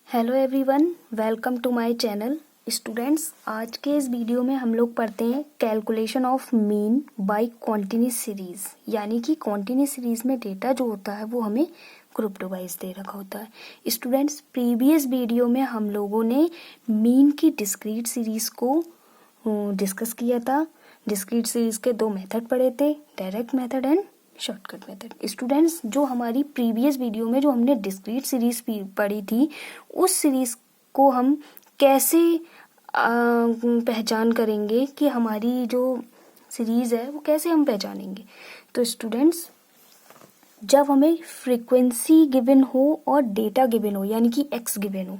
Hello everyone, welcome to my channel. Students, आज के इस वीडियो में हम लोग पढ़ते हैं calculation of mean by continuous series. यानी कि कॉन्टिन्यूस सीरीज में डेटा जो होता है वो हमें ग्रुप वाइज दे रखा होता है। स्टूडेंट्स, प्रीवियस वीडियो में हम लोगों ने मीन की डिस्क्रीट सीरीज को डिस्कस किया था। डिस्क्रीट सीरीज के दो मेथड पढ़े थे, direct method and shortcut method. Students, जो हमारी प्रीवियस वीडियो में जो हमने डिस्क्रीट सीरीज पढ़ी थी, उस सीरीज को हम कैसे पहचान करेंगे कि हमारी जो सीरीज है वो कैसे हम पहचानेंगे। तो स्टूडेंट्स, जब हमें फ्रीक्वेंसी गिवन हो और डेटा गिवन हो यानी कि एक्स गिवन हो,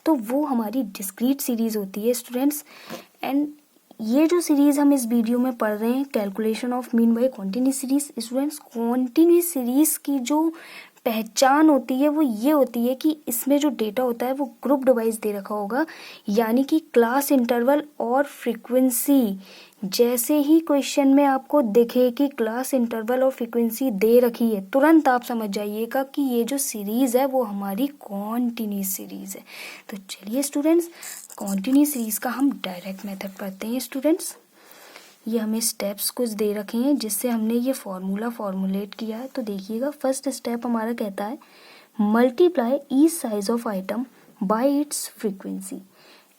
तो वो हमारी डिस्क्रीट सीरीज होती है स्टूडेंट्स। एंड ये जो सीरीज हम इस वीडियो में पढ़ रहे हैं, calculation of mean by continuous series. Students, continuous series की जो पहचान होती है वो ये होती है कि इसमें जो डेटा होता है वो ग्रुप डिवाइस दे रखा होगा। यानी कि क्लास इंटरवल और फ्रीक्वेंसी, जैसे ही क्वेश्चन में आपको दिखे कि क्लास इंटरवल और फ्रीक्वेंसी दे रखी है, तुरंत आप समझ जाइएगा कि ये जो सीरीज है वो हमारी कॉन्टिन्यूस सीरीज है। तो चलिए स्टूडेंट्स, कॉन्टिन्यूस सीरीज का हम डायरेक्ट मेथड पढ़ते हैं। स्टूडेंट्स, ये हमें स्टेप्स कुछ दे रखे हैं जिससे हमने ये फॉर्मूला फॉर्मुलेट किया है। तो देखिएगा, फर्स्ट स्टेप हमारा कहता है multiply each size of item by it's frequency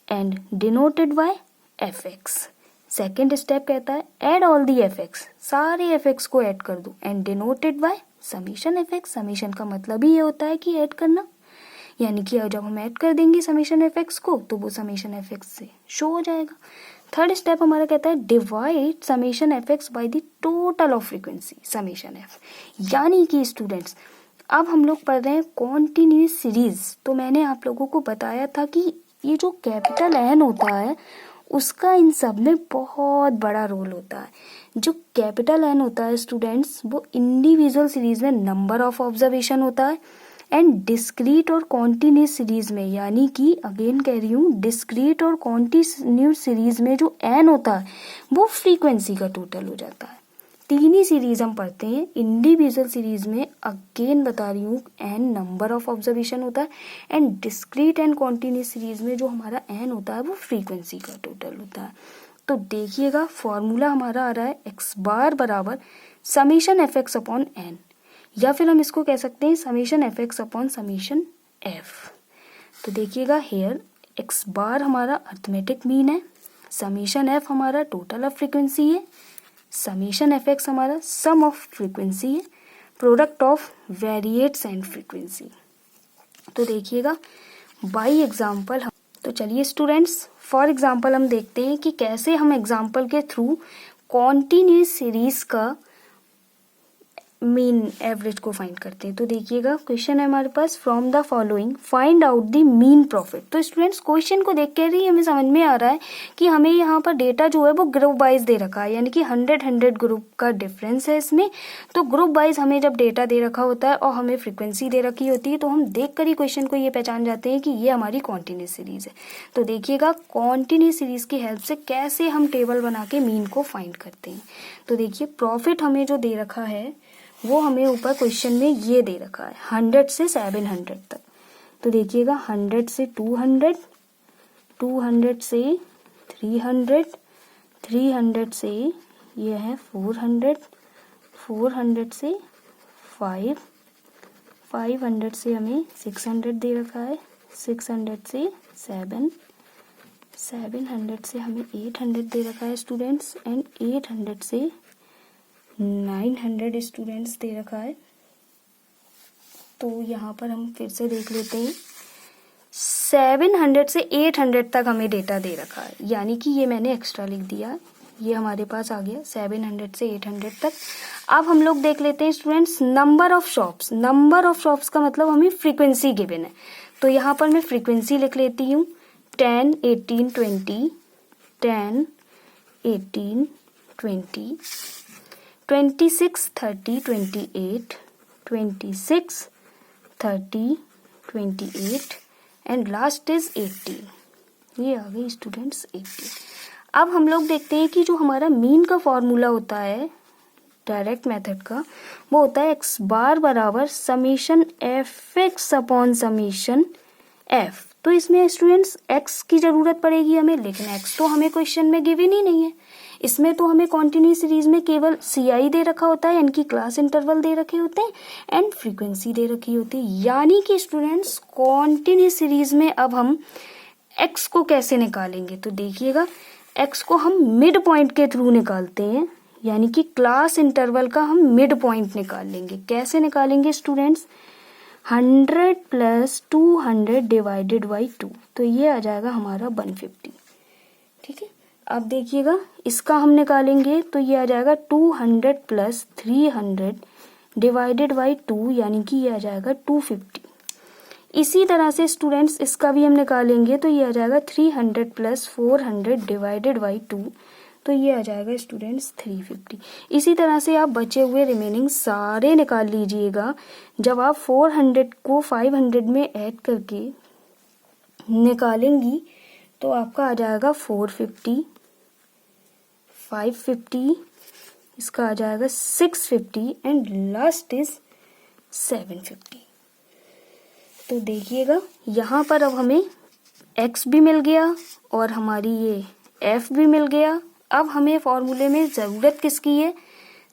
and denoted by F x. Second step कहता है add all the F x, सारे एफ एक्स को ऐड कर दो and denoted by summation f x. Summation का मतलब ही ये होता है कि ऐड करना, यानी कि जब हम ऐड कर देंगे समीशन एफ एक्स को तो वो समीशन एफ एक्स से शो हो जाएगा। थर्ड स्टेप हमारा कहता है divide summation f x by the total of frequency summation F. यानी कि स्टूडेंट्स, अब हम लोग पढ़ रहे हैं कॉन्टिन्यूस सीरीज। तो मैंने आप लोगों को बताया था कि ये जो कैपिटल एन होता है उसका इन सब में बहुत बड़ा रोल होता है। जो कैपिटल एन होता है स्टूडेंट्स, वो इंडिविजुअल सीरीज में नंबर ऑफ ऑब्जर्वेशन होता है। एंड डिस्क्रीट और कॉन्टिन्यूस सीरीज में, यानी कि अगेन कह रही हूँ, डिस्क्रीट और कॉन्टिन्यूस सीरीज में जो एन होता है वो फ्रीक्वेंसी का टोटल हो जाता है। तीन ही सीरीज हम पढ़ते हैं। इंडिविजुअल सीरीज में अगेन बता रही हूँ एन नंबर ऑफ ऑब्जर्वेशन होता है, and discrete and continuous series में जो हमारा एन होता है वो फ्रीक्वेंसी का टोटल होता है। तो देखिएगा, फॉर्मूला हमारा आ रहा है एक्स बार बराबर summation f x upon n, या फिर हम इसको कह सकते हैं summation f x upon summation f. तो देखिएगा, हेयर एक्स बार हमारा अर्थमेटिक मीन है, समीशन एफ हमारा टोटल ऑफ फ्रीक्वेंसी है, समीशन एफ एक्स हमारा सम ऑफ फ्रीक्वेंसी है, product of variates and frequency. तो देखिएगा बाई एग्जाम्पल, तो चलिए स्टूडेंट्स, फॉर एग्जाम्पल हम देखते हैं कि कैसे हम एग्जाम्पल के थ्रू कॉन्टिन्यूस सीरीज का मीन एवरेज को फाइंड करते हैं। तो देखिएगा, क्वेश्चन है हमारे पास, from the following find out the mean profit. तो स्टूडेंट्स, क्वेश्चन को देख कर ही हमें समझ में आ रहा है कि हमें यहाँ पर डेटा जो है वो ग्रुप वाइज दे रखा है, यानी कि 100 ग्रुप का डिफरेंस है इसमें। तो ग्रुप वाइज हमें जब डेटा दे रखा होता है और हमें फ्रीक्वेंसी दे रखी होती है, तो हम देख कर ही क्वेश्चन को ये पहचान जाते हैं कि ये हमारी कॉन्टिन्यूस सीरीज है। तो देखिएगा, कॉन्टिन्यूस सीरीज की हेल्प से कैसे हम टेबल बना के मीन को फाइंड करते हैं। तो देखिए, प्रॉफिट हमें जो दे रखा है वो हमें ऊपर क्वेश्चन में ये दे रखा है 100 से 700 तक। तो देखिएगा, 100 से 200, 200 से 300, 300 से ये है 400, 400 से 5, 500 से हमें 600 दे रखा है, 600 से 7, 700 से हमें 800 दे रखा है स्टूडेंट्स, एंड 800 से 900 स्टूडेंट्स दे रखा है। तो यहाँ पर हम फिर से देख लेते हैं, 700 से 800 तक हमें डेटा दे रखा है, यानी कि ये मैंने एक्स्ट्रा लिख दिया, ये हमारे पास आ गया 700 से 800 तक। अब हम लोग देख लेते हैं students number of shops. Number of shops का मतलब हमें फ्रीक्वेंसी गिवन है, तो यहाँ पर मैं फ्रीक्वेंसी लिख लेती हूँ 10, 18, 20, 10, 18, 20, 26, 30, 28, 26, 30, 28 एंड लास्ट इज 80। ये आ गई स्टूडेंट्स 80। अब हम लोग देखते हैं कि जो हमारा मीन का फॉर्मूला होता है डायरेक्ट मेथड का, वो होता है एक्स बार बराबर summation f x upon summation f। तो इसमें स्टूडेंट्स x की ज़रूरत पड़ेगी हमें, लेकिन x तो हमें क्वेश्चन में गिवन ही नहीं है। इसमें तो हमें कॉन्टिन्यूस सीरीज में केवल CI दे रखा होता है, यानी कि क्लास इंटरवल दे रखे होते हैं, एंड फ्रीक्वेंसी दे रखी होती है। यानी कि स्टूडेंट्स कॉन्टिन्यूस सीरीज में अब हम x को कैसे निकालेंगे, तो देखिएगा x को हम मिड पॉइंट के थ्रू निकालते हैं, यानी कि क्लास इंटरवल का हम मिड पॉइंट निकाल लेंगे। कैसे निकालेंगे स्टूडेंट्स, 100 प्लस 200 डिवाइडेड बाई 2, तो ये आ जाएगा हमारा 150। ठीक है, अब देखिएगा इसका हम निकालेंगे तो ये आ जाएगा 200 प्लस 300 डिवाइडेड बाई 2, यानी कि ये आ जाएगा 250। इसी तरह से स्टूडेंट्स इसका भी हम निकालेंगे तो ये आ जाएगा 300 प्लस 400 डिवाइडेड बाई 2, तो ये आ जाएगा स्टूडेंट्स 350। इसी तरह से आप बचे हुए रिमेनिंग सारे निकाल लीजिएगा। जब आप 400 को 500 में ऐड करके निकालेंगी तो आपका आ जाएगा 450, 550, इसका आ जाएगा 650 एंड लास्ट इज 750। तो देखिएगा यहाँ पर अब हमें x भी मिल गया और हमारी ये f भी मिल गया। अब हमें फॉर्मूले में ज़रूरत किसकी है,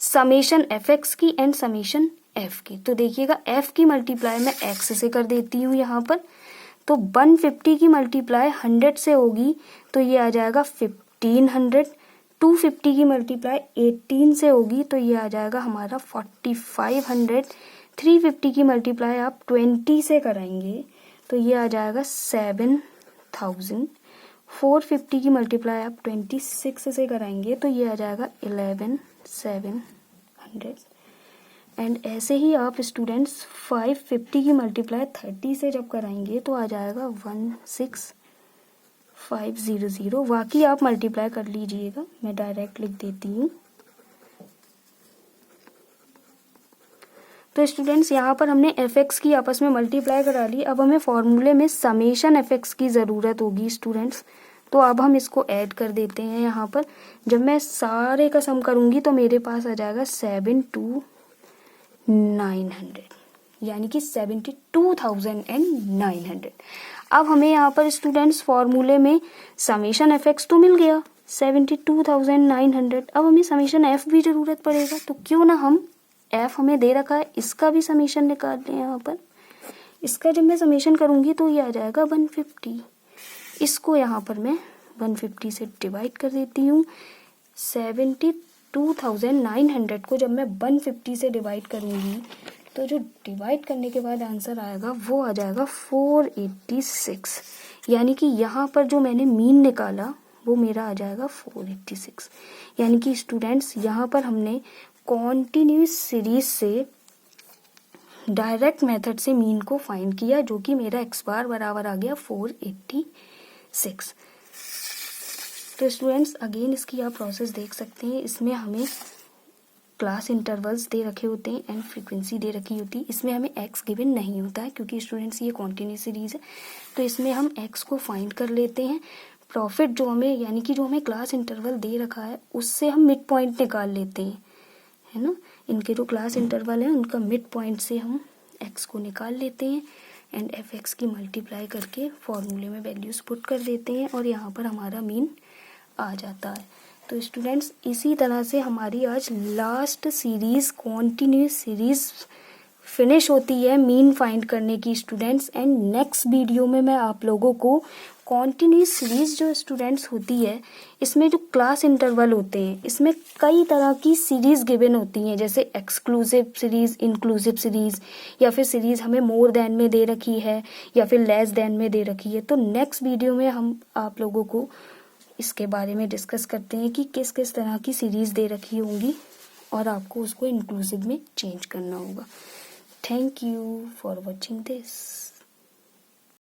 समेशन fx की एंड समेशन f की। तो देखिएगा f की मल्टीप्लाई मैं x से कर देती हूँ यहाँ पर, तो 150 की मल्टीप्लाई 100 से होगी तो ये आ जाएगा 1500, 250 की मल्टीप्लाई 18 से होगी तो ये आ जाएगा हमारा 4500, 350 की मल्टीप्लाई आप 20 से कराएंगे तो ये आ जाएगा 7000, 450 की मल्टीप्लाई आप 26 से कराएंगे तो ये आ जाएगा 11700, एंड ऐसे ही आप स्टूडेंट्स 550 की मल्टीप्लाई 30 से जब कराएंगे तो आ जाएगा 16500। बाकी आप मल्टीप्लाई कर लीजिएगा, मैं डायरेक्ट लिख देती हूँ। तो स्टूडेंट्स यहाँ पर हमने fx की आपस में मल्टीप्लाई करा ली। अब हमें फॉर्मूले में समेशन fx की ज़रूरत होगी स्टूडेंट्स, तो अब हम इसको ऐड कर देते हैं यहाँ पर। जब मैं सारे का सम करूँगी तो मेरे पास आ जाएगा 72900, यानी कि 72900। अब हमें यहाँ पर स्टूडेंट्स फॉर्मूले में समेशन fx तो मिल गया 72900, अब हमें समेशन f भी ज़रूरत पड़ेगा, तो क्यों ना हम f हमें दे रखा है इसका भी समेशन निकाल लें। यहाँ पर इसका जब मैं समेशन करूँगी तो ये आ जाएगा 150, इसको यहाँ पर मैं 150 से डिवाइड कर देती हूँ। 72900 को जब मैं 150 से डिवाइड करूँगी तो जो डिवाइड करने के बाद आंसर आएगा वो आ जाएगा 486, यानी कि यहाँ पर जो मैंने मीन निकाला वो मेरा आ जाएगा 486। यानी कि स्टूडेंट्स यहाँ पर हमने कॉन्टिन्यूस सीरीज से डायरेक्ट मेथड से मीन को फाइंड किया, जो कि मेरा x बार बराबर आ गया 486। तो स्टूडेंट्स अगेन इसकी आप प्रोसेस देख सकते हैं। इसमें हमें क्लास इंटरवल्स दे रखे होते हैं एंड फ्रीक्वेंसी दे रखी होती है। इसमें हमें x गिवन नहीं होता है क्योंकि स्टूडेंट्स ये कॉन्टिन्यूस सीरीज है, तो इसमें हम x को फाइंड कर लेते हैं। प्रॉफिट जो हमें यानी कि जो हमें क्लास इंटरवल दे रखा है उससे हम मिड पॉइंट निकाल लेते हैं, है ना। इनके जो क्लास इंटरवल है उनका मिड पॉइंट से हम x को निकाल लेते हैं एंड fx की मल्टीप्लाई करके फॉर्मूले में वैल्यूज पुट कर देते हैं और यहाँ पर हमारा मीन आ जाता है। तो स्टूडेंट्स इसी तरह से हमारी आज last series continuous series finish होती है मीन फाइंड करने की स्टूडेंट्स। एंड नेक्स्ट वीडियो में मैं आप लोगों को कॉन्टिन्यूस सीरीज जो स्टूडेंट्स होती है इसमें जो क्लास इंटरवल होते हैं इसमें कई तरह की सीरीज गिवन होती हैं, जैसे एक्सक्लूसिव सीरीज, इंक्लूसिव सीरीज, या फिर सीरीज हमें मोर देन में दे रखी है या फिर लेस देन में दे रखी है। तो नेक्स्ट वीडियो में हम आप लोगों को इसके बारे में डिस्कस करते हैं कि किस किस तरह की सीरीज दे रखी होंगी और आपको उसको इंक्लूसिव में चेंज करना होगा। Thank you for watching this.